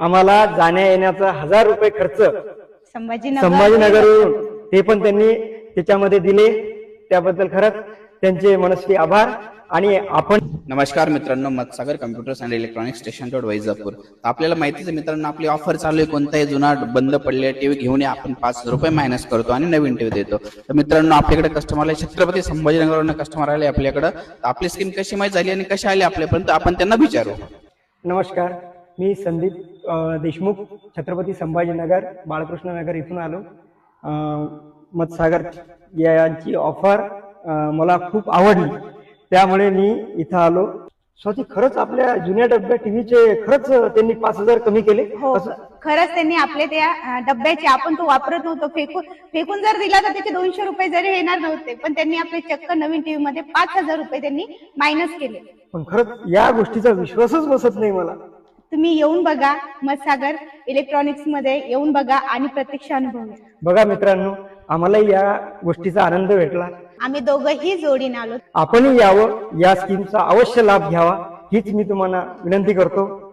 आम्हाला जाण्या येण्याचा 1000 रुपये खर्च संभाजीनगरवरून ते पण त्यांनी त्याच्यामध्ये दिले, त्याबद्दल खरंच त्यांचे मनस्वी आभार. आणि आपण नमस्कार मित्रांनो, Matsagar computers and electronic station road Vaijapur. आपल्याला माहितीच आहे मित्रांनो, आपली ऑफर चालू आहे. कोणताही जुना बंद पडलेला टीव्ही घेऊन या, आपण 5000 रुपये मायनस करतो आणि नवीन टीव्ही देतो. तर मित्रांनो, आपल्याकडे कस्टमरला छत्रपती संभाजीनगरवरून कस्टमर आले आपल्याकडे. आपली स्कीम कशी माहिती झाली आणि कशी आली आपल्यापर्यंत आपण त्यांना विचारू. नमस्कार, मी संदीप देशमुख, छत्रपती संभाजीनगर बाळकृष्ण नगर इथून आलो. मतसागर यांची ऑफर मला खूप आवडली, त्यामुळे मी इथं आलो. स्वाती, खरंच आपल्या जुन्या डब्या टीव्हीचे खरंच त्यांनी 5000 कमी केले. हो, खरंच त्यांनी आपले त्या डब्याचे, आपण तो वापरत नव्हतो, फेकून जर दिला तर त्याचे 200 रुपये जरी येणार नव्हते, पण त्यांनी आपले चक्क नवीन टीव्ही मध्ये 5000 रुपये त्यांनी मायनस केले. पण खरंच या गोष्टीचा विश्वासच बसत नाही मला. तुम्ही येऊन बघा, मतसागर इलेक्ट्रॉनिक्स मध्ये येऊन बघा आणि प्रत्यक्ष अनुभव घ्या. बघा मित्रांनो, आम्हालाही या गोष्टीचा आनंद भेटला. आम्ही दोघंही जोडीने आलो. आपणही यावं, या स्कीमचा अवश्य लाभ घ्यावा हीच मी तुम्हाला विनंती करतो.